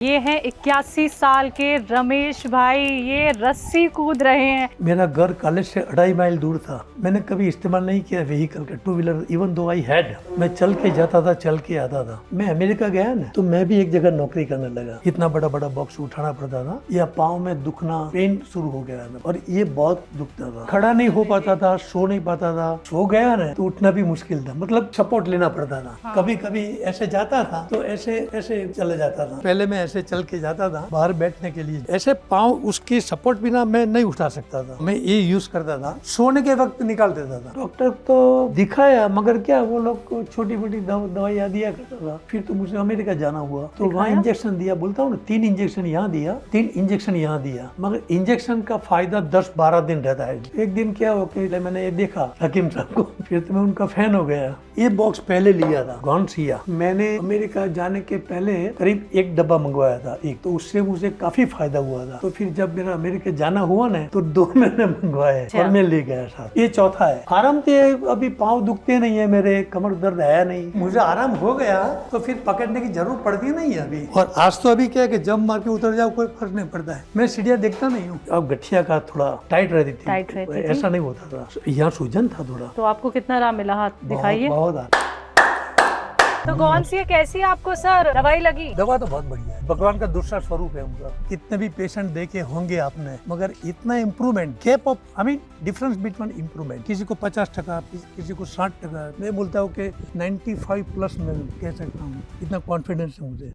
ये हैं 81 साल के रमेश भाई, ये रस्सी कूद रहे हैं। मेरा घर कॉलेज से 2.5 माइल दूर था। मैंने कभी इस्तेमाल नहीं किया व्हीकल का, two wheeler, even though I had. मैं चल के जाता था, चल के आता था। मैं अमेरिका गया ना, तो मैं भी एक जगह नौकरी करने लगा। इतना बड़ा बड़ा बॉक्स उठाना पड़ता था, या पाँव में दुखना, पेन शुरू हो गया था, और ये बहुत दुखता था। खड़ा नहीं हो पाता था, सो नहीं पाता था। सो गया ना तो उठना भी मुश्किल था, मतलब सपोर्ट लेना पड़ता था। हाँ। कभी कभी ऐसे जाता था तो ऐसे ऐसे चले जाता था। पहले मैं ऐसे चल के जाता था बाहर बैठने के लिए, ऐसे पाँव उसकी सपोर्ट बिना मैं नहीं उठा सकता था। मैं ये यूज करता था, सोने के वक्त निकाल देता था। डॉक्टर तो दिखाया, मगर क्या वो लोग छोटी मोटी दवाइयाँ दिया करता था। फिर तो मुझे अमेरिका जाना हुआ, तो वहाँ इंजेक्शन दिया। बोलता हूँ ना, 3 इंजेक्शन यहाँ दिया, 3 इंजेक्शन यहाँ दिया, मगर इंजेक्शन का फायदा 10-12 दिन रहता है। एक दिन क्या हो गया, मैंने ये देखा हकीम साहब को, फिर तो मैं उनका फैन हो गया। ये बॉक्स पहले लिया था गॉन्सिया, मैंने अमेरिका जाने के पहले करीब 1 डब्बा मंगवाया था एक, तो उससे मुझे काफी फायदा हुआ था। तो फिर जब मेरा अमेरिका जाना हुआ ना, तो 2 मैंने मंगवाए और मैं ले गया साथ। ये चौथा है। आराम से अभी पाँव दुखते नहीं है मेरे, कमर दर्द है नहीं, मुझे आराम हो गया, तो फिर पकड़ने की जरूरत पड़ती नहीं है अभी। और आज तो अभी क्या है कि जब मार के उतर जाओ कोई फर्क नहीं पड़ता है। मैं सीढ़ियाँ देखता नहीं हूँ। अब गठिया का थोड़ा टाइट रहती थी, ऐसा नहीं होता था। यहाँ सूजन था थोड़ा। तो आपको कितना आराम मिला, हाथ दिखाइए। बहुत तो कौन सी है, कैसी आपको सर दवाई लगी? दवा तो बहुत बढ़िया है, भगवान का दूसरा स्वरूप है उनका। कितने भी पेशेंट देखे होंगे आपने, मगर इतना improvement, gap of difference between improvement, किसी को 50%, किसी को 60%, मैं बोलता हूँ कि 95+ मैं कह सकता हूँ। इतना कॉन्फिडेंस है मुझे।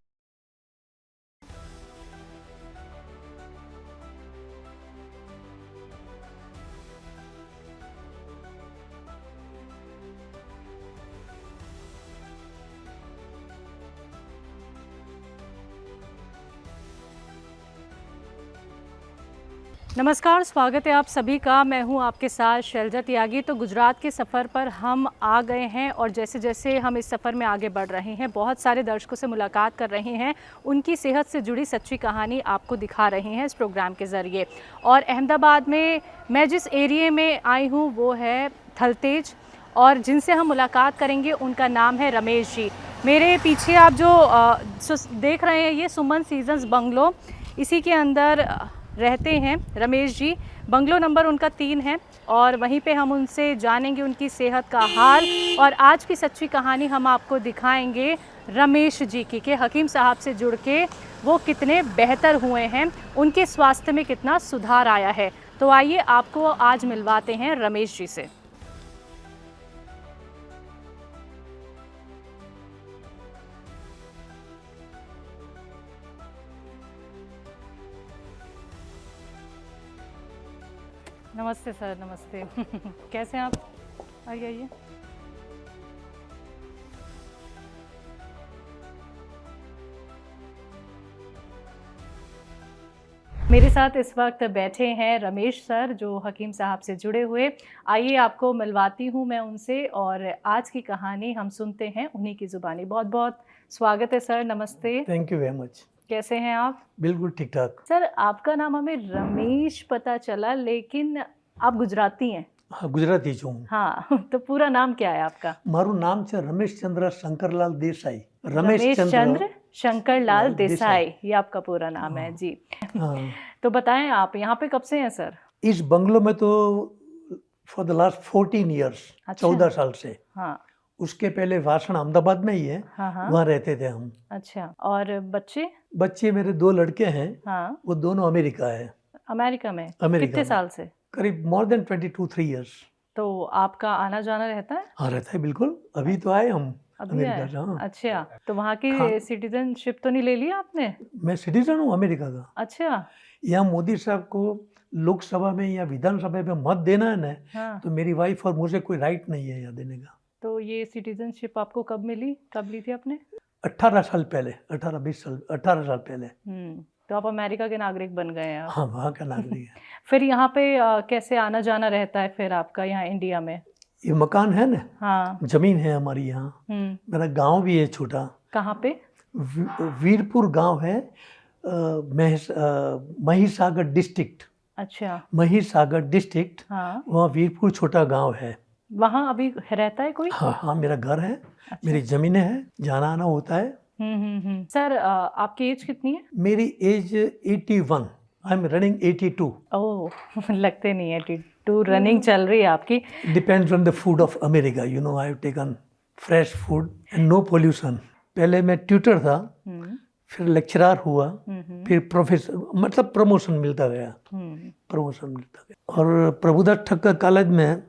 नमस्कार, स्वागत है आप सभी का। मैं हूं आपके साथ शैलजा त्यागी। तो गुजरात के सफ़र पर हम आ गए हैं, और जैसे जैसे हम इस सफ़र में आगे बढ़ रहे हैं, बहुत सारे दर्शकों से मुलाकात कर रहे हैं, उनकी सेहत से जुड़ी सच्ची कहानी आपको दिखा रहे हैं इस प्रोग्राम के ज़रिए। और अहमदाबाद में मैं जिस एरिए में आई हूँ वो है थलतेज, और जिनसे हम मुलाकात करेंगे उनका नाम है रमेश जी। मेरे पीछे आप जो देख रहे हैं, ये सुमन सीजन्स बंगलो, इसी के अंदर रहते हैं रमेश जी। बंगलो नंबर उनका 3 है, और वहीं पे हम उनसे जानेंगे उनकी सेहत का हाल, और आज की सच्ची कहानी हम आपको दिखाएंगे रमेश जी की, कि हकीम साहब से जुड़ के वो कितने बेहतर हुए हैं, उनके स्वास्थ्य में कितना सुधार आया है। तो आइए आपको आज मिलवाते हैं रमेश जी से। नमस्ते सर, नमस्ते। कैसे हैं आप? आइए आइए। मेरे साथ इस वक्त बैठे हैं रमेश सर, जो हकीम साहब से जुड़े हुए। आइए आपको मिलवाती हूँ मैं उनसे, और आज की कहानी हम सुनते हैं उन्हीं की ज़ुबानी। बहुत बहुत स्वागत है सर, नमस्ते। Thank you very much. कैसे हैं आप? बिल्कुल ठीक ठाक। सर, आपका नाम हमें रमेश पता चला, लेकिन आप गुजराती हैं। हाँ, गुजराती છું। हाँ, तो पूरा नाम क्या है आपका? મારું નામ છે રમેશ ચંદ્ર શંકરલાલ દેસાઈ। रमेश चंद्र शंकरलाल देसाई, ये आपका पूरा नाम है जी। हाँ। तो बताएं, आप यहाँ पे कब से हैं सर? इस बंगलो में तो फॉर द लास्ट 14 ईयर्स, अच्छा। 14 साल से। हाँ उसके पहले वासण अहमदाबाद में ही है, हाँ हाँ। वहाँ रहते थे हम। अच्छा, और बच्चे? बच्चे मेरे 2 लड़के हैं, हाँ, वो दोनों अमेरिका है। अमेरिका में? अमेरिका कितने में। साल से? करीब मोर देन 22-3 ईयर्स। तो आपका आना जाना रहता है? हाँ, रहता है बिल्कुल। अभी तो आए हम अभी अमेरिका आए? से। हाँ, अच्छा, तो वहाँ की हाँ। सिटीजनशिप तो नहीं ले लिया आपने? मैं सिटीजन हूँ अमेरिका का। अच्छा। यहाँ मोदी साहब को लोकसभा में या विधानसभा में मत देना है ना, हाँ, तो मेरी वाइफ और मुझे कोई राइट नहीं है यहाँ देने का। तो ये सिटीजनशिप आपको कब मिली, कब ली थी आपने? 18 साल पहले, 18-20 साल, 18 साल पहले। तो आप अमेरिका के नागरिक बन गए हैं आप। हाँ, वहाँ का नागरिक है। फिर यहाँ पे कैसे आना जाना रहता है फिर आपका यहाँ इंडिया में? ये मकान है ना, हाँ। जमीन है हमारी यहाँ। मेरा गांव भी है छोटा। कहाँ पे? वीरपुर गांव है, महिसागर डिस्ट्रिक्ट। अच्छा। महिसागर डिस्ट्रिक्ट, हाँ। वहाँ वीरपुर छोटा गांव है। वहाँ अभी रहता है कोई? हाँ हाँ, मेरा घर है। अच्छा। मेरी ज़मीनें हैं, जाना आना होता है। सर आपकी एज कितनी है? मेरी एज 81, आई एम रनिंग 82. ओह लगते नहीं है 82 रनिंग चल रही है आपकी। Depends on the food of America. You know, I have taken fresh food and no pollution. पहले मैं ट्यूटर था, फिर लेक्चरर हुआ, फिर प्रोफेसर, मतलब प्रमोशन मिलता गया, प्रमोशन मिलता गया। और प्रभुदास ठक्कर कॉलेज में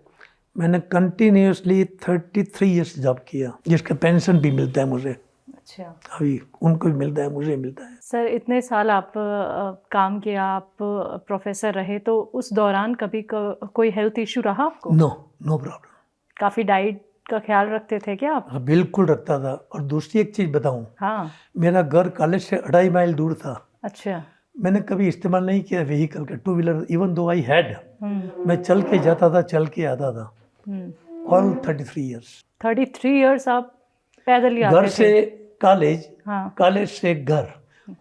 मैंने कंटिन्यूसली 33 इयर्स जॉब किया, जिसका पेंशन भी मिलता है मुझे। अच्छा अभी उनको भी मिलता है, मुझे मिलता है। सर, इतने साल आप काम किया, आप प्रोफेसर रहे, तो उस दौरान कभी कोई हेल्थ इशू रहा आपको? No problem. काफ़ी डाइट का ख्याल रखते थे क्या आप? हाँ, बिल्कुल रखता था। और दूसरी एक चीज़ बताऊं, हाँ। मेरा घर कॉलेज से 2.5 माइल दूर था। अच्छा। मैंने कभी इस्तेमाल नहीं किया व्हीकल का, 2 wheeler, even though I had. मैं चल के जाता था, चल के आता था। All 33 years. 33 इयर्स आप पैदल ही आते थे? घर से कॉलेज, हाँ। कॉलेज से घर,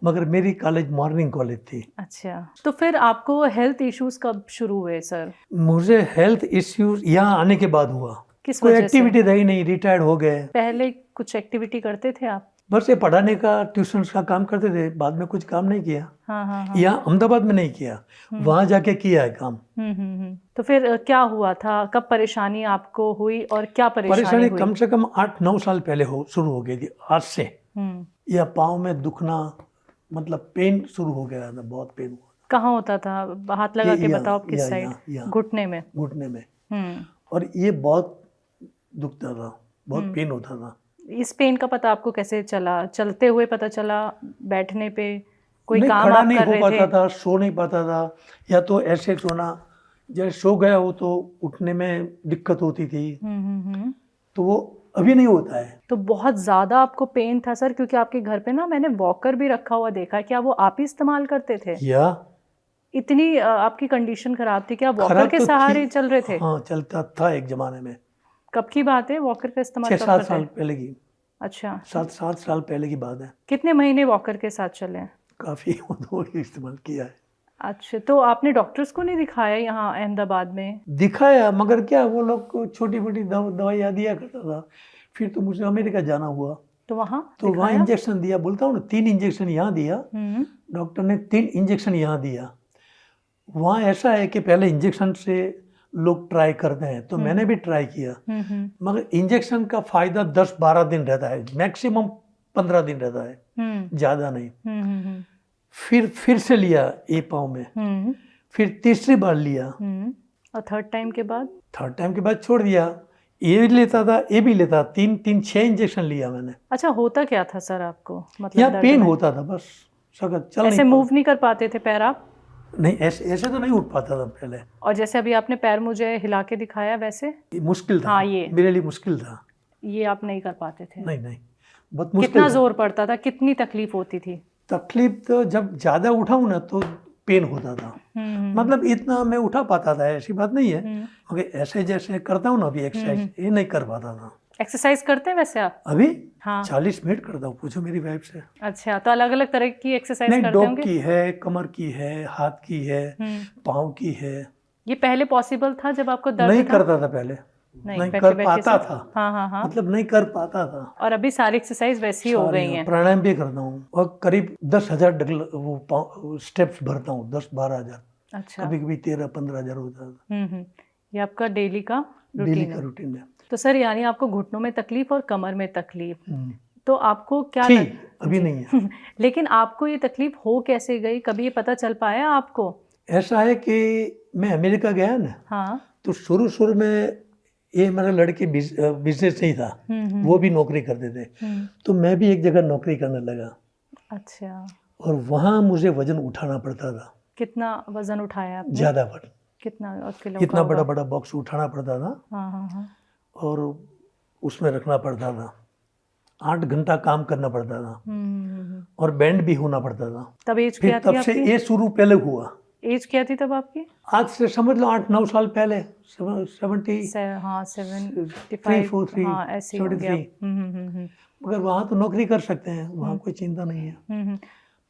मगर मेरी कॉलेज मॉर्निंग कॉलेज थी। अच्छा, तो फिर आपको हेल्थ इश्यूज कब शुरू हुए सर? मुझे हेल्थ इश्यूज यहाँ आने के बाद हुआ। किस कोई वजह से? एक्टिविटी रही नहीं, रिटायर्ड हो गए। पहले कुछ एक्टिविटी करते थे आप? बस ये पढ़ाने का, ट्यूशन का काम करते थे, बाद में कुछ काम नहीं किया। हाँ। यहाँ अहमदाबाद में नहीं किया, वहाँ जाके किया है काम। तो फिर क्या हुआ था, कब परेशानी आपको हुई और क्या परेशानी हुई? कम से कम 8-9 साल पहले शुरू हो गई थी, आज से। या पाँव में दुखना, मतलब पेन शुरू हो गया था, बहुत पेन हुआ। कहाँ होता था? हाथ लगा के बताओ, किस साइड? यहाँ। घुटने में? घुटने में। और ये बहुत दुखता था, बहुत पेन होता था। इस पेन का पता आपको कैसे चला? चलते हुए पता चला, बैठने पे? कोई नहीं, काम खड़ा आप नहीं कर हो रहे पाता थे? था, सो नहीं पाता था, या तो ऐसे सोना, जैसे सो गया हो तो उठने में दिक्कत होती थी। तो वो अभी नहीं होता है। तो बहुत ज़्यादा आपको पेन था सर? क्योंकि आपके घर पे ना मैंने वॉकर भी रखा हुआ देखा, क्या वो आप ही इस्तेमाल करते थे? या इतनी आपकी कंडीशन खराब थी, क्या वॉकर खराब के तो सहारे थी। चल रहे थे? हाँ, चलता था एक जमाने में। कब की बात है? वॉकर का इस्तेमाल कब 6-7 करते साल हैं? पहले की। अच्छा। 7 साल पहले की बात है। कितने महीने वॉकर के साथ चले हैं? काफ़ी दो इस्तेमाल किया है। अच्छा, तो आपने डॉक्टर्स को नहीं दिखाया यहाँ अहमदाबाद में? दिखाया, मगर क्या वो लोग छोटी मोटी दवाइयाँ दिया करता था। फिर तो मुझे अमेरिका जाना हुआ, तो वहाँ वहाँ इंजेक्शन दिया। बोलता हूँ ना, 3 इंजेक्शन यहाँ दिया, डॉक्टर ने 3 इंजेक्शन यहाँ दिया। वहाँ ऐसा है कि पहले इंजेक्शन से लोग ट्राई करते हैं, तो मैंने भी ट्राई किया, मगर इंजेक्शन का फायदा 10-12 दिन रहता है, मैक्सिमम 15 दिन रहता है, ज़्यादा नहीं। फिर से लिया ए पाँव में, फिर तीसरी बार लिया, और थर्ड टाइम के बाद छोड़ दिया। ये लेता था, ये भी लेता, 6 इंजेक्शन लिया मैंने। अच्छा, होता क्या था सर आपको? मतलब यहाँ दर्द पेन में? होता था बस, सख्त चल ऐसे नहीं मूव नहीं कर पाते थे पैर आप? नहीं, ऐसे तो नहीं उठ पाता था पहले। और जैसे अभी आपने पैर मुझे हिला के दिखाया, वैसे? ये मुश्किल था। हाँ, ये मेरे लिए मुश्किल था। ये आप नहीं कर पाते थे? नहीं, बहुत मुश्किल। कितना जोर पड़ता था, कितनी तकलीफ होती थी? तकलीफ तो जब ज़्यादा उठाऊँ ना तो पेन होता था। मतलब इतना मैं उठा पाता था, ऐसी बात नहीं है, मगर ऐसे जैसे करता हूँ ना अभी एक्सरसाइज, ये नहीं कर पाता था। एक्सरसाइज करते हैं वैसे आप? अभी हाँ। 40 मिनट करता हूँ, पूछो मेरी वाइफ से। अच्छा, तो अलग अलग तरह की एक्सरसाइज नहीं, करते डॉग होंगे? की है, कमर की है, हाथ की है, पाँव की है। ये पहले पॉसिबल था जब आपको दर्द नहीं था? करता था पहले, नहीं बैठे कर बैठे पाता से? था। हाँ। मतलब नहीं कर पाता था। और अभी सारी एक्सरसाइज वैसी हो गई हैं? प्राणायाम भी करता हूँ, और करीब 10,000 वो स्टेप्स भरता हूँ, 10-12 हज़ार। अच्छा। कभी 13-15 हज़ार होता था। ये आपका डेली का रूटीन है। तो सर, यानी आपको घुटनों में तकलीफ और कमर में तकलीफ, तो आपको क्या थी, अभी नहीं है। लेकिन आपको ये तकलीफ हो कैसे गई, कभी ये पता चल पाया आपको? ऐसा है कि मैं अमेरिका गया ना, हाँ। तो शुरू में ये मेरा लड़के बिजनेस नहीं था, वो भी नौकरी करते थे, तो मैं भी एक जगह नौकरी करने लगा। अच्छा। और वहाँ मुझे वजन उठाना पड़ता था। कितना वजन उठाया आपने? ज़्यादा बड़ा। कितना किलो? इतना बड़ा बॉक्स उठाना पड़ता था। हाँ। और उसमें रखना पड़ता था, 8 घंटा काम करना पड़ता था, और बैंड भी होना पड़ता था। तब एज क्या थी तब से आपकी? ये शुरू पहले हुआ। एज क्या थी तब आपकी? आज से समझ लो 8-9 साल पहले, 70। हाँ, 75। 343, हाँ, ऐसे हो गया। 73। मगर वहाँ तो नौकरी कर सकते हैं, वहाँ कोई चिंता नहीं है।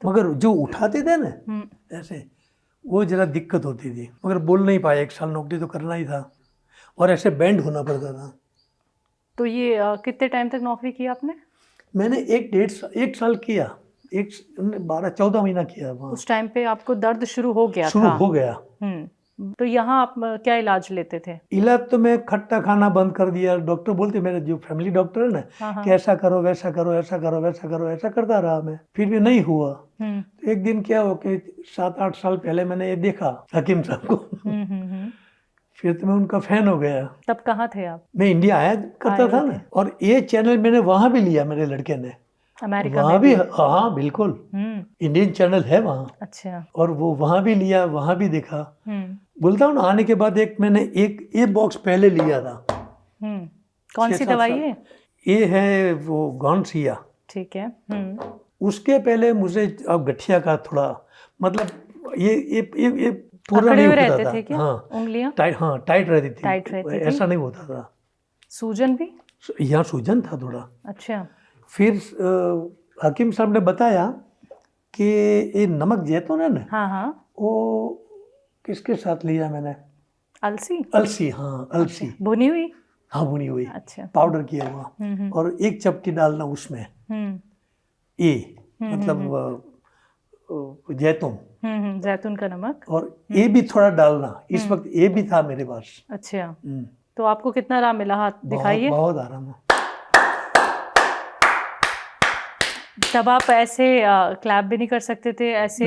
मगर जो उठाते थे ना ऐसे, वो जरा दिक्कत होती थी। मगर बोल नहीं पाया, 1 साल नौकरी तो करना ही था, और ऐसे बैंड होना पड़ता था। तो ये कितने टाइम तक नौकरी की आपने? मैंने एक साल किया, 12-14 महीना किया वहाँ। उस टाइम पे आपको दर्द शुरू हो गया शुरू था? हो गया। तो यहाँ आप क्या इलाज लेते थे? इलाज तो मैं खट्टा खाना बंद कर दिया। डॉक्टर बोलते, मेरे जो फैमिली डॉक्टर है ना, हाँ। कि ऐसा करो वैसा करो, ऐसा करो वैसा करो, ऐसा करता रहा मैं, फिर भी नहीं हुआ। तो एक दिन क्या हो कि 7-8 साल पहले मैंने ये देखा हकीम साहब को। फिर तो मैं उनका फैन हो गया। तब कहाँ थे आप? मैं इंडिया आया करता था ना, और ये चैनल मैंने वहां भी लिया, मेरे लड़के ने। अमेरिका वहाँ में भी, हाँ बिल्कुल, इंडियन चैनल है वहाँ। अच्छा। और वो वहाँ भी लिया, वहाँ भी देखा। बोलता हूँ ना, आने के बाद मैंने एक बॉक्स पहले लिया था। कौन सी 6-7 दवाई साल। है? ये है वो गॉनसिया। ठीक है। उसके पहले मुझे अब गठिया का थोड़ा, मतलब ये पूरा अकड़े नहीं हुए होता रहते था। थे क्या? हाँ, उंगलियां टाइट रहती थी। टाइट रहती थी? ऐसा नहीं होता था। सूजन भी? यहाँ सूजन था थोड़ा। अच्छा। फिर हकीम साहब ने बताया कि ये नमक जैतून है ना, हाँ। वो किसके साथ लिया मैंने? अलसी? अलसी, हाँ अलसी। भुनी हुई? हाँ, भुनी हुई, अच्छा। पाउडर किया हुआ। और एक चपटी डालना उसमें, ये मतलब जैतून। जैतून का नमक। और ये भी थोड़ा डालना, इस वक्त ये भी था मेरे पास। अच्छा। तो आपको कितना आराम मिला? हाथ दिखाइए। बहुत आराम है। तब आप ऐसे क्लैप भी नहीं कर सकते थे, ऐसे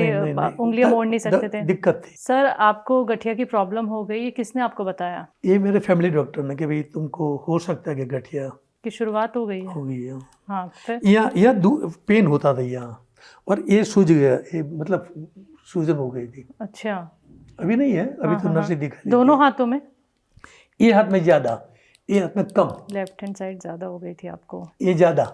उंगलियां मोड़ नहीं सकते थे? दिक्कत थी। सर, आपको गठिया की प्रॉब्लम हो गई, ये किसने आपको बताया? ये मेरे फैमिली डॉक्टर ने, कि भाई तुमको हो सकता है कि गठिया की शुरुआत हो गई है। हो गई है। हाँ, फिर? यहाँ पेन होता था यहाँ, और ये सूज गया, ये मतलब सूजन हो गई थी। अच्छा। अभी नहीं है, अभी तो नसें दिखाई। दोनों हाथों में? ये हाथ में ज्यादा, ये हाथ में कम। लेफ्ट हैंड साइड ज्यादा हो गई थी आपको? ये ज्यादा।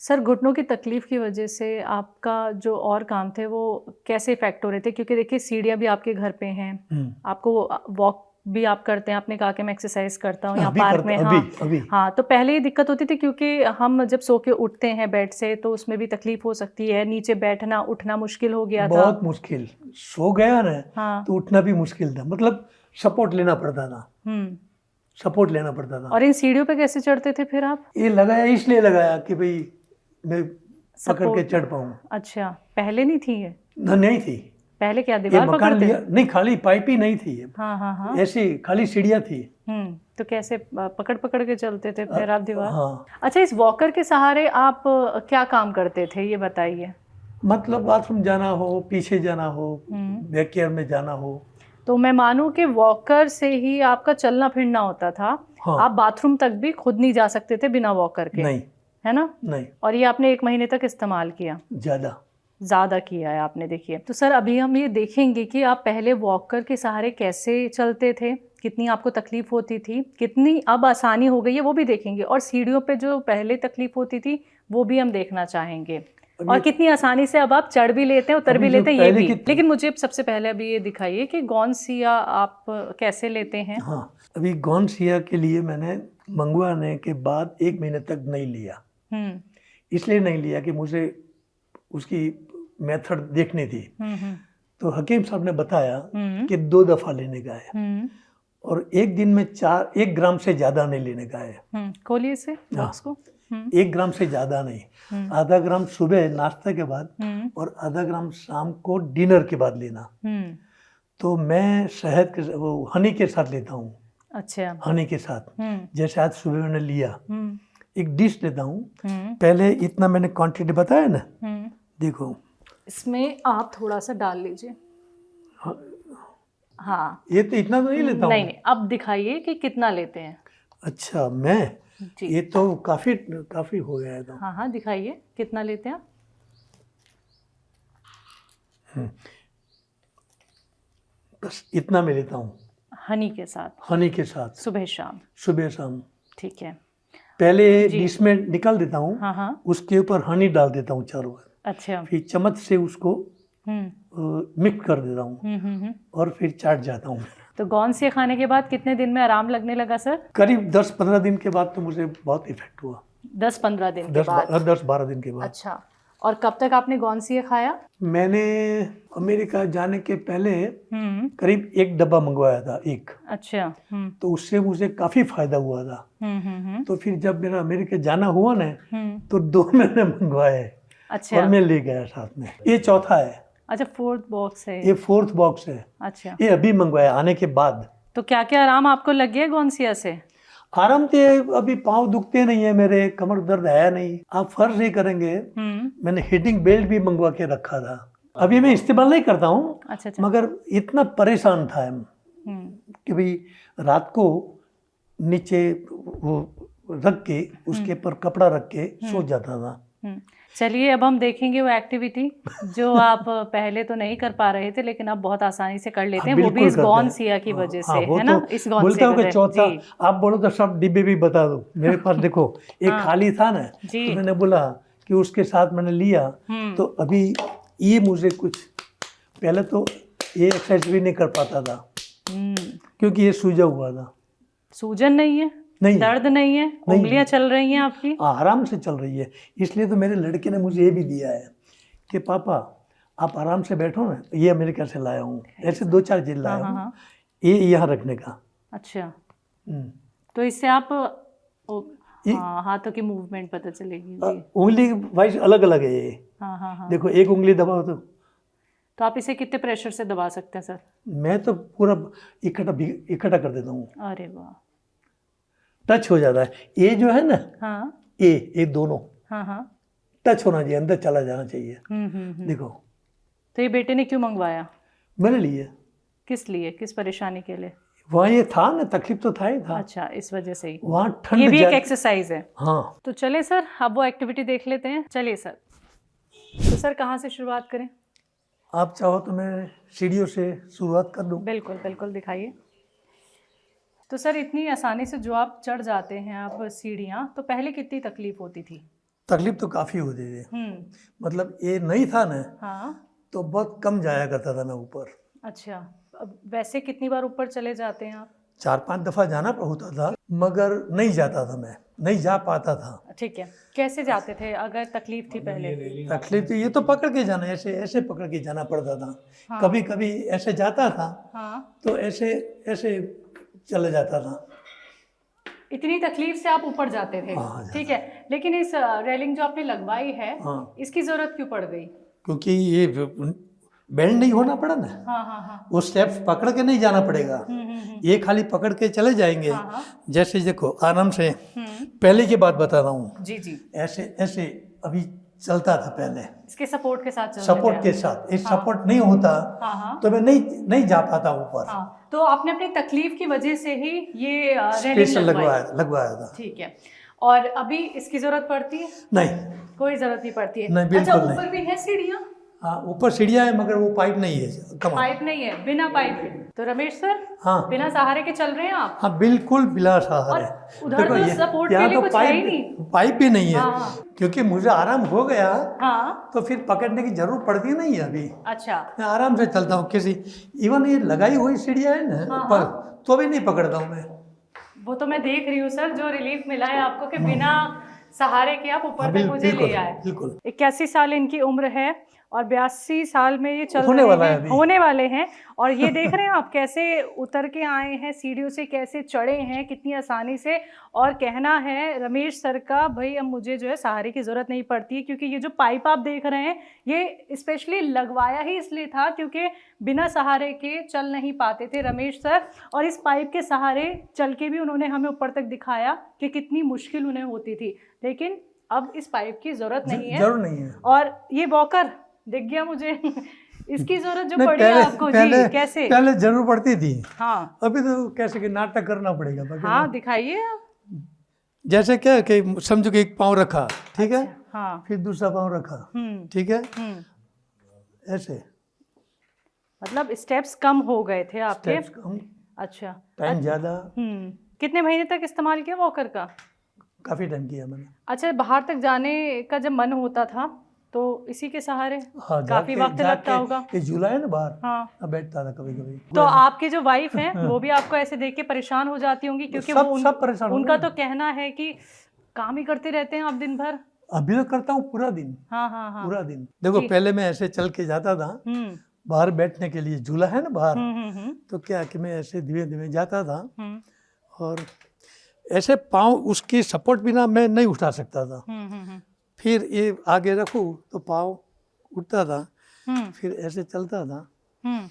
सर, घुटनों की तकलीफ की वजह से आपका जो और काम थे वो कैसे इफेक्ट हो रहे थे? क्योंकि देखिए, सीढ़ियाँ भी आपके घर पे हैं, आपको वॉक भी आप करते हैं, आपने कहा कि मैं एक्सरसाइज करता हूँ यहाँ पार्क में। हाँ, तो पहले ये दिक्कत होती थी, क्योंकि हम जब सो के उठते हैं बेड से तो उसमें भी तकलीफ हो सकती है, नीचे बैठना उठना मुश्किल हो गया था। बहुत मुश्किल, सो गया ना तो उठना भी मुश्किल था, मतलब सपोर्ट लेना पड़ता था। सपोर्ट लेना पड़ता था। और इन सीढ़ियों पे कैसे चढ़ते थे फिर आप? ये लगाया, इसलिए लगाया कि भाई मैं पकड़ के चढ़ पाऊँ। अच्छा, पहले नहीं थी ये? नहीं थी पहले। क्या दीवार पकड़ते लिया? नहीं, खाली पाइप ही नहीं थी। हाँ। ऐसी खाली सीढ़ियाँ थी। तो कैसे पकड़ के चलते थे फिर आप दीवार? हाँ। अच्छा, इस वॉकर के सहारे आप क्या काम करते थे, ये बताइए। मतलब बाथरूम जाना हो, पीछे जाना हो, बैकयार्ड में जाना हो। तो मैं मानूं कि वॉकर से ही आपका चलना फिरना होता था। हाँ। आप बाथरूम तक भी खुद नहीं जा सकते थे बिना वॉकर के? नहीं। है ना? नहीं। और ये आपने 1 महीने तक इस्तेमाल किया? ज़्यादा किया है आपने। देखिए, तो सर अभी हम ये देखेंगे कि आप पहले वॉकर के सहारे कैसे चलते थे, कितनी आपको तकलीफ होती थी, कितनी अब आसानी हो गई है वो भी देखेंगे, और सीढ़ियों पे जो पहले तकलीफ होती थी वो भी हम देखना चाहेंगे, और कितनी आसानी से अब आप चढ़ भी लेते हैं, उतर भी लेते हैं, ये भी। लेकिन मुझे सबसे पहले अभी ये दिखाइए कि गॉनसिया आप कैसे लेते हैं? हाँ, अभी गॉनसिया के लिए मैंने मंगवाने के बाद 1 महीने तक नहीं लिया। इसलिए नहीं लिया कि मुझे उसकी मेथड देखनी थी। तो हकीम साहब ने बताया कि 2 दफा लेने का है, और एक दिन में 1 ग्राम से ज्यादा नहीं लेने का है। खोलिए इसे बॉक्स को। 1 ग्राम से ज्यादा नहीं, आधा ग्राम सुबह नाश्ता के बाद और आधा ग्राम शाम को डिनर के बाद लेना। तो मैं शहद के वो हनी के साथ लेता हूँ। अच्छा। हनी के साथ, जैसे आज सुबह मैंने लिया, एक डिश लेता हूँ। पहले इतना मैंने क्वांटिटी बताया ना, देखो इसमें आप थोड़ा सा डाल लीजिए। हाँ, ये तो इतना तो नहीं लेता हूँ। नहीं, अब दिखाइए कि कितना लेते हैं। अच्छा, मैं ये तो काफी हो गया है। तो हाँ, दिखाइए कितना लेते हैं आप। बस इतना मैं लेता हूँ, हनी के साथ। हनी के साथ सुबह शाम। सुबह शाम। ठीक है। पहले डिश में निकाल देता हूँ। हाँ। उसके ऊपर हनी डाल देता हूँ चारों ओर। अच्छा। फिर चम्मच से उसको मिक्स कर देता हूँ, और फिर चाट जाता हूँ। तो गॉनसिया खाने के बाद कितने दिन में आराम लगने लगा सर? करीब 10-15 दिन के बाद तो मुझे बहुत इफेक्ट हुआ। 10-15 दिन के बाद? 10-12 दिन के बाद। अच्छा। और कब तक आपने गौनसिया खाया? मैंने अमेरिका जाने के पहले करीब 1 डब्बा मंगवाया था, एक। अच्छा। तो उससे मुझे काफी फायदा हुआ था। तो फिर जब मेरा अमेरिका जाना हुआ ना, तो 2 मैंने मंगवाए अच्छा। और मैं ले गया साथ में। ये चौथा है। अच्छा, 4th बॉक्स है। ये 4th बॉक्स है। अच्छा। ये अभी मंगवाया आने के बाद। तो क्या क्या आराम आपको लग गया गौनसिया से? आराम तो अभी पाँव दुखते नहीं है मेरे, कमर दर्द है नहीं। आप फर्ज नहीं करेंगे, मैंने हीटिंग बेल्ट भी मंगवा के रखा था। अभी मैं इस्तेमाल नहीं करता हूँ। अच्छा। मगर इतना परेशान था कि भाई रात को नीचे वो रख के उसके ऊपर कपड़ा रख के सो जाता था। चलिए, अब हम देखेंगे वो एक्टिविटी जो आप पहले तो नहीं कर पा रहे थे लेकिन अब बहुत आसानी से कर लेते हैं, वो भी इस गौनसिया की वजह से, है ना? इस बोलता गौनसिया हूँ कि चौथा, आप बोलो तो सब डिब्बे भी बता दो। मेरे पास देखो एक खाली था ना, तो मैंने बोला कि उसके साथ मैंने लिया। तो अभी ये मुझे कुछ पहले तो ये एक्सरसाइज भी नहीं कर पाता था क्योंकि ये सूजा हुआ था। सूजन नहीं है? नहीं, दर्द नहीं है? उंगलियां चल रही हैं आपकी? आराम से चल रही है। इसलिए तो मेरे लड़के ने मुझे ये भी दिया है कि पापा आप आराम से बैठो ना। ये अमेरिका से लाया हूँ, ऐसे 2-4 चीज लाया हूँ, ये यहाँ रखने का। अच्छा। तो इससे आप हाथों की मूवमेंट पता चलेगी जी। उंगली वाइज अलग अलग है ये। हाँ। देखो एक उंगली दबाओ तो आप इसे कितने प्रेशर से दबा सकते हैं सर? मैं तो पूरा इकट्ठा कर देता हूँ। अरे वाह, टच हो जाता है। ये जो है ना, हाँ, ये दोनों हाँ, टच होना चाहिए, अंदर चला जाना चाहिए। देखो। तो ये बेटे ने क्यों मंगवाया? मेरे लिए। किस लिए, किस परेशानी के लिए? वहाँ ये था ना, तकलीफ तो था ही था। अच्छा, इस वजह से ही। वहाँ ठंड ये भी एक एक्सरसाइज है। हाँ। तो चले सर, अब वो एक्टिविटी देख लेते हैं। चलिए सर। तो सर कहाँ से शुरुआत करें? आप चाहो तो मैं सीढ़ियों से शुरुआत कर दूं। बिल्कुल बिल्कुल, दिखाइए। तो सर इतनी आसानी से जो आप चढ़ जाते हैं आप सीढ़ियाँ, तो पहले कितनी तकलीफ होती थी? तकलीफ तो काफ़ी होती थी। मतलब ये नहीं था ना, हाँ, तो बहुत कम जाया करता था मैं ऊपर। अच्छा। अब वैसे कितनी बार ऊपर चले जाते हैं आप? 4-5 दफ़ा जाना होता था, मगर नहीं जाता था, मैं नहीं जा पाता था। ठीक है, कैसे जाते थे अगर तकलीफ थी पहले? तकलीफ तो ये तो पकड़ के जाना, ऐसे ऐसे पकड़ के जाना पड़ता था। कभी कभी ऐसे जाता था, तो ऐसे ऐसे चले जाता था। इतनी तकलीफ से आप ऊपर जाते थे? ठीक है, लेकिन इस रेलिंग जो आपने लगवाई है, इसकी जरूरत क्यों पड़ गई? क्योंकि ये बेंड नहीं होना पड़ा ना। हाँ। वो स्टेप्स पकड़ के नहीं जाना पड़ेगा। ये खाली पकड़ के चले जाएंगे। जैसे देखो आराम से, पहले की बात बता रहा हूँ। जी। ऐसे ऐसे अभी चलता था पहले, इसके सपोर्ट के साथ सपोर्ट के साथ। इस सपोर्ट नहीं होता तो मैं नहीं जा पाता ऊपर। तो आपने अपनी तकलीफ की वजह से ही ये स्पेशल लगवाया था। ठीक है। और अभी इसकी जरूरत पड़ती है? नहीं, कोई जरूरत नहीं पड़ती है। नहीं, बिल्कुल नहीं। ऊपर भी है सीढ़ियाँ? हाँ, ऊपर सीढ़ियाँ है, मगर वो पाइप नहीं है। पाइप नहीं है, बिना पाइप के। तो रमेश सर, हाँ, बिना सहारे के चल रहे हैं आप? हाँ, बिल्कुल बिना सहारे। उधर तो सपोर्ट के लिए कुछ है ही नहीं। पाइप भी नहीं है। क्योंकि मुझे आराम हो गया, तो फिर पकड़ने की जरूरत पड़ती नहीं है अभी। अच्छा, मैं आराम से चलता हूँ। किसी इवन ये लगाई हुई सीढ़ियाँ है ना पर, तो भी नहीं पकड़ता हूँ मैं। वो तो मैं देख रही हूँ सर, जो रिलीफ मिला है आपको कि बिना सहारे के आप ऊपर तक मुझे ले आए। बिल्कुल। 81 साल इनकी उम्र है और 82 साल में ये होने वाले हैं। और ये देख रहे हैं आप कैसे उतर के आए हैं सीढ़ियों से, कैसे चढ़े हैं कितनी आसानी से। और कहना है रमेश सर का, भाई अब मुझे जो है सहारे की ज़रूरत नहीं पड़ती है, क्योंकि ये जो पाइप आप देख रहे हैं ये स्पेशली लगवाया ही इसलिए था क्योंकि बिना सहारे के चल नहीं पाते थे रमेश सर। और इस पाइप के सहारे चल के भी उन्होंने हमें ऊपर तक दिखाया कि कितनी मुश्किल उन्हें होती थी। लेकिन अब इस पाइप की ज़रूरत नहीं है। और ये वॉकर दिख गया मुझे इसकी जरूरत जो पड़ी है आपको जी, कैसे? पहले जरूर पड़ती थी। हाँ, अभी तो कैसे कि नाटक करना पड़ेगा। हाँ, दिखाइए आप। जैसे क्या कि समझो कि एक पाँव रखा, ठीक है, हाँ, फिर दूसरा पाँव रखा, ठीक है, ऐसे। मतलब स्टेप्स कम हो गए थे आपके? अच्छा, टाइम ज्यादा। कितने महीने तक इस्तेमाल किया वॉकर का? काफी टाइम किया मैंने। अच्छा, बाहर तक जाने का जब मन होता था तो इसी के सहारे? हाँ, काफी वक्त लगता होगा। ये झूला है ना बाहर, हाँ, बैठता था कभी कभी। तो आपकी जो वाइफ है वो भी आपको ऐसे देख के परेशान हो जाती होंगी, क्योंकि सब परेशान उनका तो कहना है कि काम ही करते रहते हैं आप दिन भर। अभी तो करता हूँ पूरा दिन, हाँ हाँ हाँ। पूरा दिन। देखो जी। पहले मैं ऐसे चल के जाता था, हम्म बाहर बैठने के लिए झूला है ना बाहर, हम्म। तो क्या कि मैं ऐसे धीरे धीरे जाता था हम्म और ऐसे पाँव उसकी सपोर्ट बिना मैं नहीं उठा सकता था। हम्म। फिर ये आगे रखूँ तो पाँव उठता था, हम्म फिर ऐसे चलता था, हम्म।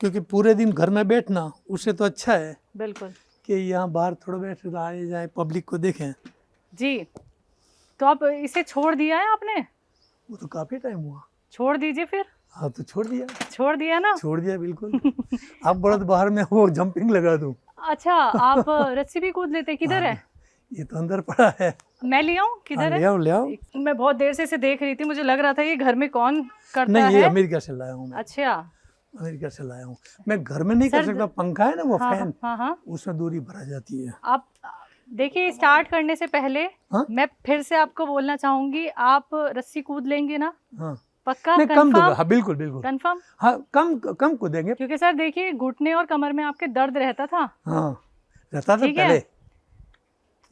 क्योंकि पूरे दिन घर में बैठना उससे तो अच्छा है बिल्कुल कि यहाँ बाहर थोड़ा बैठ आए जाए, पब्लिक को देखें। जी। तो आप इसे छोड़ दिया है आपने? वो तो काफ़ी टाइम हुआ। छोड़ दीजिए फिर। हाँ तो छोड़ दिया, छोड़ दिया ना? छोड़ दिया बिल्कुल। अब बोला तो बाहर में वो जंपिंग लगा दूँ। अच्छा, आप रस्सी भी कूद लेते? किधर है? ये तो अंदर पड़ा है। मैं ले आऊं? हाँ, किधर ले है? आओ ले आओ। मैं बहुत देर से इसे देख रही थी, मुझे लग रहा था ये घर में कौन करता नहीं, ये है। अमेरिका से लाया हूँ मैं, अच्छा अमेरिका से लाया हूँ। मैं घर में नहीं कर सर, सकता, पंखा है ना वो हाँ फैन, हाँ हाँ। उसमें दूरी भरा जाती है। आप देखिए, स्टार्ट करने से पहले हाँ? मैं फिर से आपको बोलना चाहूंगी, आप रस्सी कूद लेंगे ना? हाँ पक्का? नहीं, कम दूंगा। कंफर्म? हाँ बिल्कुल बिल्कुल, कंफर्म? हाँ कम कम कूदेंगे। क्योंकि सर देखिए, घुटने और कमर में आपके दर्द रहता था। हाँ रहता था ठीक है। पहले।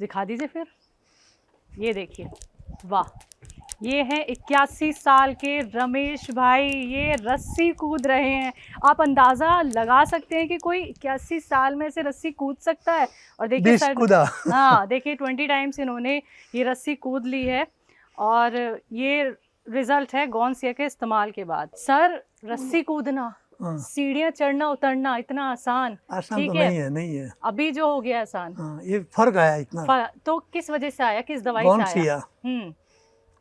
दिखा दीजिए फिर। ये देखिए, वाह, ये है 81 साल के रमेश भाई, ये रस्सी कूद रहे हैं। आप अंदाजा लगा सकते हैं कि कोई 81 साल में से रस्सी कूद सकता है? और देखिए 20 सर, कूदा। हाँ देखिए 20 टाइम्स इन्होंने ये रस्सी कूद ली है और ये रिजल्ट है गौनसिया के इस्तेमाल के बाद। सर रस्सी कूदना, हाँ। सीढ़ियाँ चढ़ना उतरना इतना आसान, आसान ठीक तो नहीं है, नहीं है। अभी जो हो गया आसान, हाँ ये फर्क आया इतना। तो किस वजह से आया, किस दवाई से आया? गौनसिया, हम्म।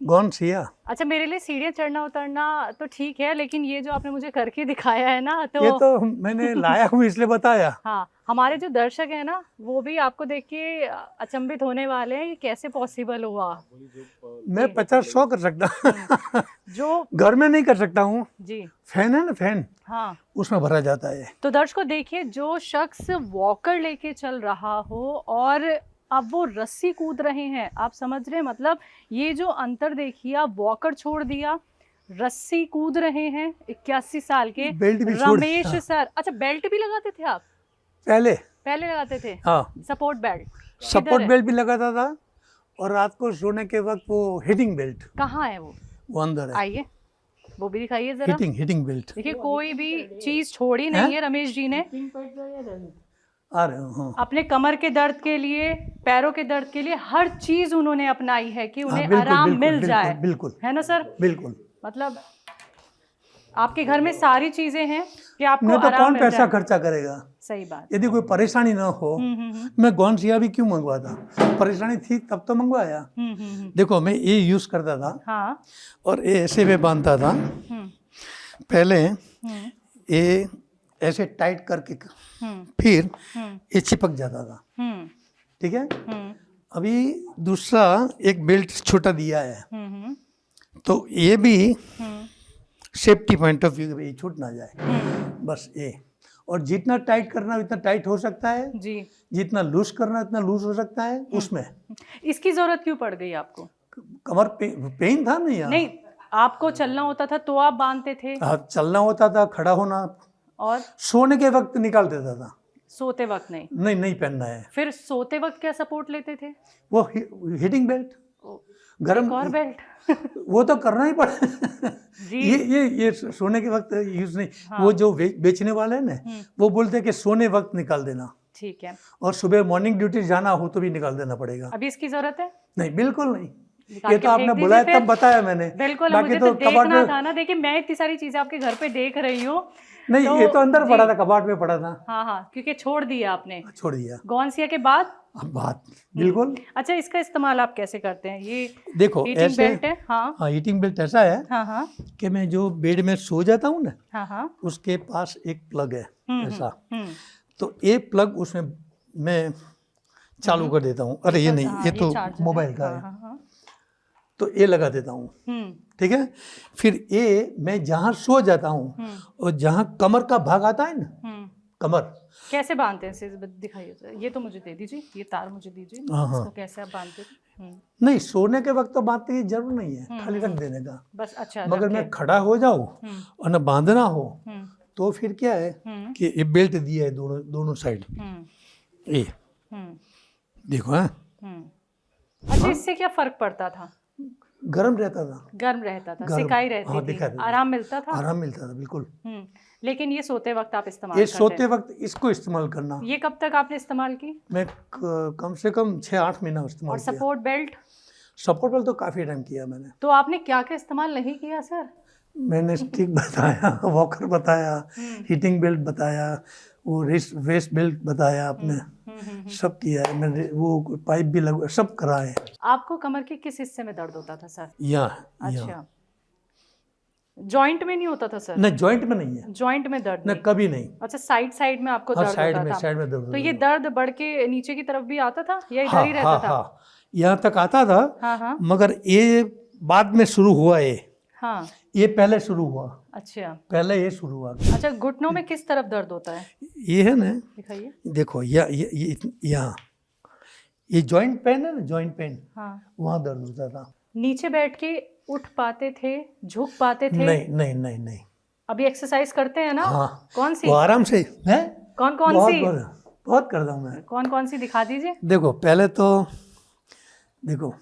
गौनसिया। अच्छा, मेरे लिए सीढ़ियाँ चढ़ना उतरना तो ठीक है, लेकिन ये जो आपने मुझे करके दिखाया है ना, तो ये तो मैंने लाया हूँ इसलिए बताया। हाँ, हमारे जो दर्शक हैं ना, वो भी आपको देख के अचंभित होने वाले हैं, ये कैसे पॉसिबल हुआ। मैं 50-100 कर सकता, जो घर में नहीं कर सकता हूँ। जी फैन है ना, फैन, हाँ, उसमें भरा जाता है। तो दर्शकों देखिए, जो शख्स वॉकर लेके चल रहा हो और अब वो रस्सी कूद रहे हैं, आप समझ रहे हैं? मतलब ये जो अंतर देखिए, आप वॉकर छोड़ दिया, रस्सी कूद रहे हैं 81 साल के बेल्ट भी छोड़ रमेश दिया। सर। अच्छा, बेल्ट भी लगाते थे आप? पहले पहले लगाते थे हाँ, सपोर्ट बेल्ट? सपोर्ट बेल्ट भी लगाता था, और रात को सोने के वक्त वो हिटिंग बेल्ट, कहाँ है वो? वो अंदर है। आइए, वो भी दिखाइए जरा। हिटिंग बेल्ट देखिए, कोई भी चीज छोड़ी नहीं है रमेश जी ने। आ रहे हो। हाँ अपने कमर के दर्द के लिए, पैरों के दर्द के लिए, हर चीज उन्होंने अपनाई है कि उन्हें बिल्कुल, आराम बिल्कुल, मिल जाए। बिल्कुल है ना सर? बिल्कुल। मतलब आपके घर में सारी चीजें हैं कि आपको नहीं तो आराम कौन मिल पैसा जाए। खर्चा करेगा? सही बात। यदि कोई परेशानी ना हो, मैं गौनसिया भी क्यों मंगवाता? परेशानी थी तब तो मंगवाया। देखो मैं ये यूज करता था, हाँ। और ये ऐसे में बांधता था। पहले ये ऐसे टाइट करके, फिर ये चिपक जाता था। ठीक है। अभी दूसरा एक बेल्ट छोटा दिया है, तो ये भी सेफ्टी पॉइंट ऑफ व्यू ये छूट ना जाए, बस ये। और जितना टाइट करना उतना टाइट हो सकता है जी। जितना लूज करना उतना लूज हो सकता है उसमें। इसकी जरूरत क्यों पड़ गई आपको? कमर पेन था नहीं यार। नहीं, आपको चलना होता था तो आप बांधते थे, हाँ, चलना होता था, खड़ा होना, और सोने के वक्त निकाल देता था। सोते वक्त नहीं? नहीं पहनना है। फिर सोते वक्त क्या सपोर्ट लेते थे? वो हिटिंग बेल्ट, गरम और बेल्ट वो तो करना ही पड़ा। जी। ये सोने के वक्त यूज नहीं। हाँ। वो जो बेचने वाले हैं ना, वो बोलते हैं कि सोने वक्त निकाल देना। ठीक है। और सुबह मॉर्निंग ड्यूटी जाना हो तो भी निकाल देना पड़ेगा। अभी इसकी जरूरत है? नहीं, बिल्कुल नहीं। निकाल ये के तो आपने फेंक बुलाया दीजिए तब बताया मैंने। बिल्कुल, बाकी मुझे तो तो कबाड़ देखना में था ना। देखिए, मैं इतनी सारी चीजें आपके घर पे देख रही हूँ। नहीं, ये तो अंदर पड़ा था, कबाड़ में पड़ा था। हाँ हाँ, क्योंकि छोड़ दिया आपने छोड़ दिया गौनसिया के बाद। अब बात बिल्कुल। अच्छा, इसका इस्तेमाल आप कैसे करते हैं? ये देखो हीटिंग ऐसे बेल्ट है। हाँ हाँ, हीटिंग बेल्ट ऐसा है हाँ हाँ कि मैं जो बेड में सो जाता हूँ ना, हाँ हाँ। उसके पास एक प्लग है ऐसा, हम्म। तो ये प्लग उसमें मैं चालू कर देता हूँ। अरे ये नहीं, ये तो मोबाइल का है, हाँ। तो ये लगा देता हूँ। ठीक है। फिर ये मैं जहाँ सो जाता हूँ और जहाँ कमर का भाग आता है ना, कमर कैसे बांधते हैं इसे दिखाइए जरा। ये तो मुझे दे दीजिए, ये तार मुझे दीजिए। हाँ। इसको कैसे आप बांधते हैं? नहीं, सोने के वक्त तो बांधने की जरूरत नहीं है, खाली रख देने का बस। अच्छा, मगर मैं खड़ा हो जाऊँ और न बांधना हो तो फिर क्या है कि ये बेल्ट दिया है दोनों साइड। ये देखो। हाँ, अच्छा, इससे क्या फर्क पड़ता था? गर्म रहता था। गर्म रहता था, गर्म, सिकाई रहती हाँ, थी, दिखाई देती। आराम मिलता था। आराम मिलता था बिल्कुल। लेकिन ये सोते वक्त आप इस्तेमाल ये करते सोते हैं। वक्त इसको इस्तेमाल करना, ये कब तक आपने इस्तेमाल की? मैं कम से कम 6-8 महीना और इस्तेमाल किया। Support belt? सपोर्ट बेल्ट तो काफ़ी टाइम किया मैंने। तो आपने क्या क्या इस्तेमाल नहीं किया सर? मैंने स्टिक बताया, वॉकर बताया, हीटिंग बेल्ट बताया, वो वेस्ट बेल्ट बताया आपने, सब किया है मैंने, वो पाइप भी लगा, सब करा है। आपको कमर के किस हिस्से में दर्द होता था सर? यहाँ अच्छा, जॉइंट में नहीं होता था सर? न जॉइंट में नहीं है, जॉइंट में दर्द न नहीं? कभी नहीं। अच्छा, साइड साइड में आपको हाँ, दर्द साइड होता में था। साइड में दर्द तो ये होता दर्द बढ़ के नीचे की तरफ भी आता था या इधर हाँ ही रहता हाँ था? हाँ, यहाँ तक आता था। हाँ हाँ मगर ये बाद में शुरू हुआ, हाँ। ये पहले शुरू हुआ, अच्छा पहले ये शुरू हुआ। अच्छा, घुटनों में किस तरफ दर्द होता है? ये है ना, दिखाइए। देखो ये यहाँ, ये जॉइंट पेन है ना, जॉइंट पेन, हाँ, वहाँ दर्द होता था। नीचे बैठ के उठ पाते थे, झुक पाते थे? नहीं नहीं नहीं नहीं। अभी एक्सरसाइज करते हैं ना? हाँ, कौन सी? वो आराम से है। कौन कौन बहुत सी? बहुत करता हूँ मैं। कौन कौन सी दिखा दीजिए। देखो पहले तो देखो,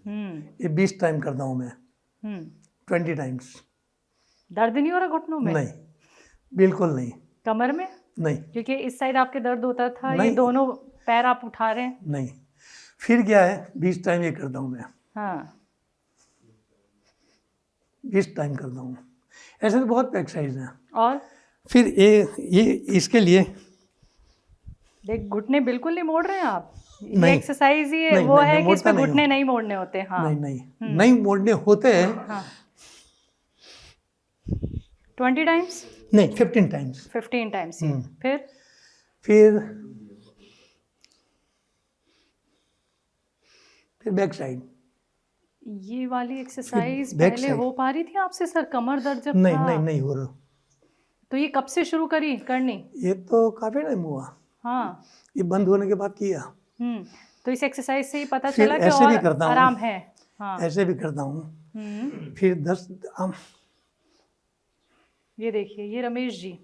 ये 20 टाइम करता हूँ मैं, 20 टाइम्स। दर्द नहीं हो रहा घुटनों में? नहीं, बिल्कुल नहीं। कमर में? नहीं क्योंकि इस साइड आपके दर्द होता था, ये नहीं। दोनों पैर आप उठा रहे हैं। नहीं, फिर क्या है, 20 टाइम ये करता हूँ मैं, हाँ, 20 टाइम करता हूँ। ऐसे तो बहुत एक्सरसाइज है। और फिर ये इसके लिए देख, घुटने बिल्कुल नहीं मोड़ रहे हैं आप। ये नहीं। एक्सरसाइज ये नहीं, वो नहीं, है कि मोड़ता इसमें नहीं घुटने हूँ। नहीं मोड़ने होते। हाँ, नहीं नहीं नहीं मोड़ने होते हैं। हाँ। 20 टाइम्स? नहीं, 15 टाइम्स। 15 टाइम्स। फिर बैक साइड। ये वाली एक्सरसाइज back पहले side। हो पा रही थी आपसे सर, कमर दर्द जब नहीं था? नहीं नहीं हो रहा। तो ये कब से शुरू करी करनी? ये तो काफी टाइम हुआ, हाँ। ये बंद होने के बाद किया। तो इस एक्सरसाइज से ही पता फिर चला कि ऐसे भी और करता हूँ। आराम है। हाँ। ऐसे भी करता हूँ। फिर 10 ये देखिए, ये रमेश जी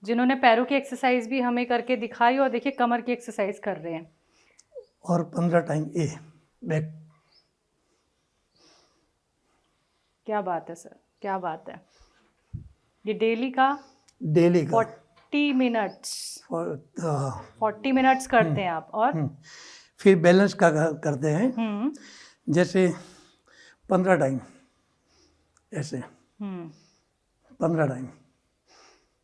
जिन्होंने पैरों की एक्सरसाइज भी हमें करके दिखाई, और देखिए कमर की एक्सरसाइज कर रहे हैं। और 15 टाइम ए बैक। क्या बात है सर, क्या बात है। ये डेली का डेली का 40 मिनट्स, और 40 मिनट्स करते हैं आप। और फिर बैलेंस का करते हैं, जैसे 15 टाइम ऐसे, 15 टाइम।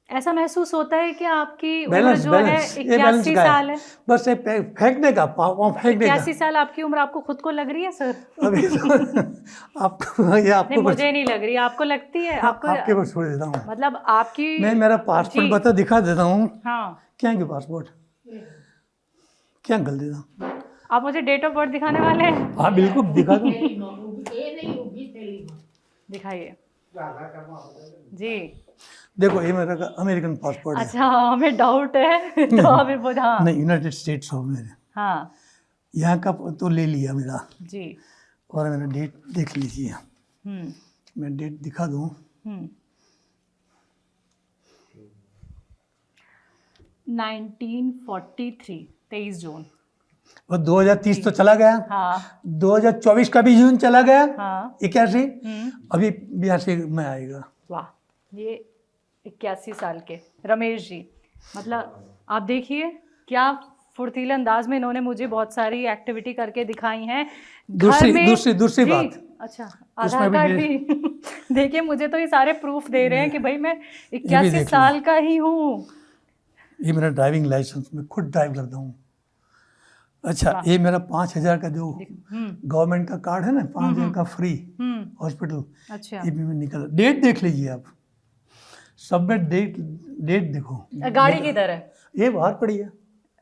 ऐसा महसूस होता है कि आपकी उम्र बैलेंस जो है बैलेंस, ये बैलेंस 81 का साल है। बस ये फेंकने का, पाँव फेंकने का। 81 साल आपकी उम्र आपको खुद को लग रही है सर? अभी तो आपको ये आपको नहीं, मुझे नहीं लग रही, आपको लगती है? आपको आपके पास छोड़ देता हूँ। मतलब आपकी मैं मेरा पासपोर्ट जी। बता दिखा देता हूँ। हाँ, क्या के पासपोर्ट क्या गल देता हूँ। आप मुझे डेट ऑफ बर्थ दिखाने वाले हैं? हाँ बिल्कुल दिखा दूँ। दिखाइए जी। देखो ये मेरा अमेरिकन पासपोर्ट है। अच्छा, हमें डाउट है तो अभी हाँ। नहीं, यूनाइटेड स्टेट्स ऑफ मेरे, हाँ यहाँ का तो ले लिया मेरा। जी। और मैंने डेट देख लीजिए, हम्म मैं डेट दिखा दूँ। हम्म 1943, 23 जून। और 2030 तो चला गया, हाँ 2024 का भी जून चला गया, हाँ। 81। अभी 82 में आएगा। वाह, ये 81 साल के रमेश जी, मतलब आप देखिए क्या फुर्तीले अंदाज में इन्होंने मुझे बहुत सारी एक्टिविटी करके दिखाई हैं। दूसरी जी, बात, अच्छा, उसमें आधार भी कार्ड भी देखिए, मुझे तो ये सारे प्रूफ दे रहे हैं कि भाई मैं भी 81 देख साल का ही हूँ। ये मेरा ड्राइविंग लाइसेंस, मैं खुद ड्राइव करता हूँ। अच्छा, ये मेरा 5000 का जो गवर्नमेंट का कार्ड है ना, 5000 का फ्री हॉस्पिटल, अच्छा, ये भी मैं निकल। डेट देख लीजिए आप, सब में डेट देखो। गाड़ी किधर है? ये बाहर पड़ी है,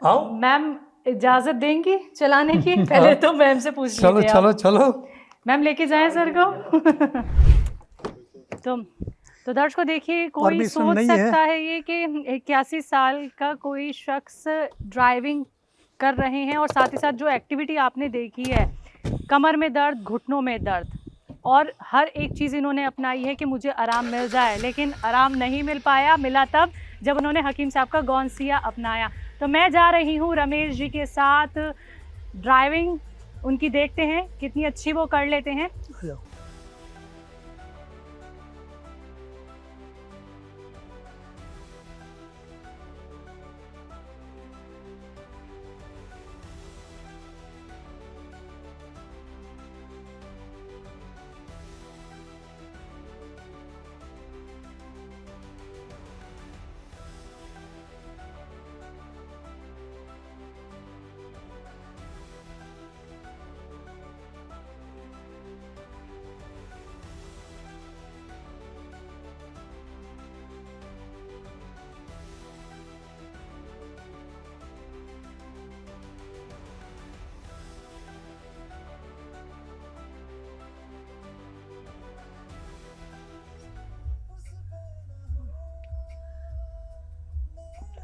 आओ। मैम इजाजत देंगी चलाने की? पहले तो मैम से पूछ चलो लीजिए। चलो चलो, मैम लेके जाएं सर को। तो दर्शकों देखिए, कोई Permission सोच नहीं है। सकता है ये कि 81 साल का कोई शख्स ड्राइविंग कर रहे हैं, और साथ ही साथ जो एक्टिविटी आपने देखी है, कमर में दर्द, घुटनों में दर्द, और हर एक चीज़ इन्होंने अपनाई है कि मुझे आराम मिल जाए, लेकिन आराम नहीं मिल पाया। मिला तब जब उन्होंने हकीम साहब का गौनसिया अपनाया। तो मैं जा रही हूँ रमेश जी के साथ ड्राइविंग उनकी देखते हैं कितनी अच्छी वो कर लेते हैं। आ जाओ।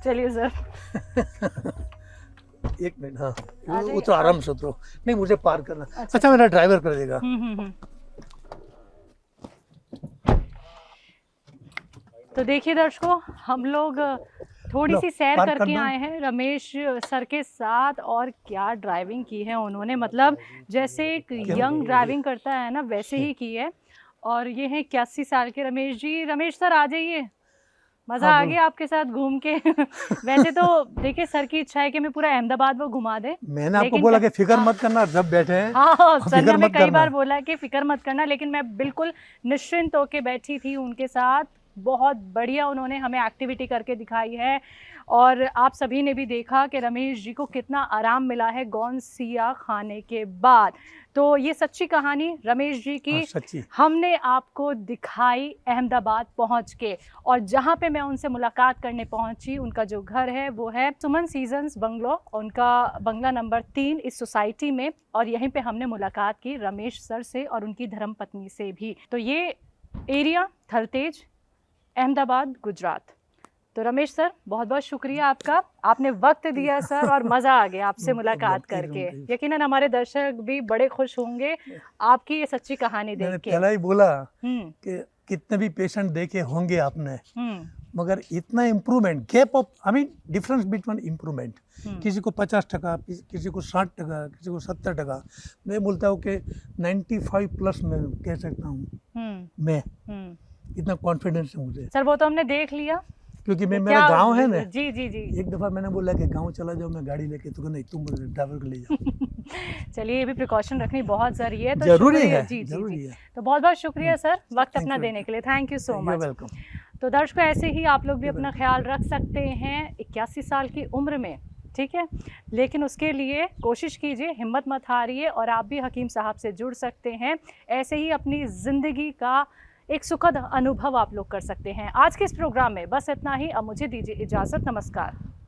चलिए सर। एक मिनट, हाँ आ जाइए। वो तो आराम से उतरो, नहीं मुझे पार करना। अच्छा। अच्छा मेरा ड्राइवर कर देगा। तो देखिए दर्शकों, हम लोग थोड़ी लो, सी सैर पार्क कर करके दो। आए हैं रमेश सर के साथ, और क्या ड्राइविंग की है उन्होंने, मतलब जैसे एक यंग ड्राइविंग करता है ना वैसे ही की है। और ये है 81 साल के रमेश जी। रमेश सर आ जाइए, मज़ा हाँ, आ बोलो। गया आपके साथ घूम के। वैसे तो देखिए सर की इच्छा है कि मैं पूरा अहमदाबाद वो घुमा दे। मैंने आपको लेकिन बोला क्या- कि फिक्र हाँ। मत करना, जब बैठे हैं हाँ, सर ने फिक्र हमें मत कई बार करना। बोला कि फिक्र मत करना, लेकिन मैं बिल्कुल निश्चिंत होके बैठी थी उनके साथ। बहुत बढ़िया उन्होंने हमें एक्टिविटी करके दिखाई है, और आप सभी ने भी देखा कि रमेश जी को कितना आराम मिला है गौनसिया खाने के बाद। तो ये सच्ची कहानी रमेश जी की हाँ, सच्ची। हमने आपको दिखाई अहमदाबाद पहुंच के। और जहां पे मैं उनसे मुलाकात करने पहुंची, उनका जो घर है वो है सुमन सीजन्स बंगलो, उनका बंगला नंबर 3 इस सोसाइटी में। और यहीं पे हमने मुलाकात की रमेश सर से और उनकी धर्मपत्नी से भी। तो ये एरिया थलतेज, अहमदाबाद, गुजरात। तो रमेश सर बहुत बहुत शुक्रिया आपका, आपने वक्त दिया सर, और मज़ा आ गया आपसे मुलाकात करके। यकीनन हमारे दर्शक भी बड़े खुश होंगे आपकी ये सच्ची कहानी मैंने देख के। पहला ही बोला हम्म कि कितने भी पेशेंट देखे होंगे आपने, हम्म मगर इतना improvement, gap of I mean difference between improvement, किसी को 50%, किसी को 60%, किसी को 70%। मैं बोलता हूँ कि 95+ मैं कह सकता हूँ। मैं इतना कॉन्फिडेंस है मुझे, सर वो तो हमने देख लिया। क्योंकि मैं, क्या- मेरा गांव है ना। जी जी जी। एक दफ़ा मैंने बोला कि गांव चला जाओ, मैं गाड़ी लेके, तो नहीं तुम ड्राइवर को ले जाओ। चलिए, ये भी प्रिकॉशन रखनी बहुत ज़रूरी है। तो जरूरी शुक्रिया- है, जी जी जरूरी जी। है। तो बहुत बहुत शुक्रिया सर वक्त Thank अपना you. देने के लिए। Thank you so You're much. welcome. तो दर्शकों, ऐसे ही आप लोग भी अपना ख्याल रख सकते हैं 81 साल की उम्र में, ठीक है। लेकिन उसके लिए कोशिश कीजिए, हिम्मत मत हारिए, और आप भी हकीम साहब से जुड़ सकते हैं। ऐसे ही अपनी ज़िंदगी का एक सुखद अनुभव आप लोग कर सकते हैं। आज के इस प्रोग्राम में बस इतना ही। अब मुझे दीजिए इजाज़त। नमस्कार।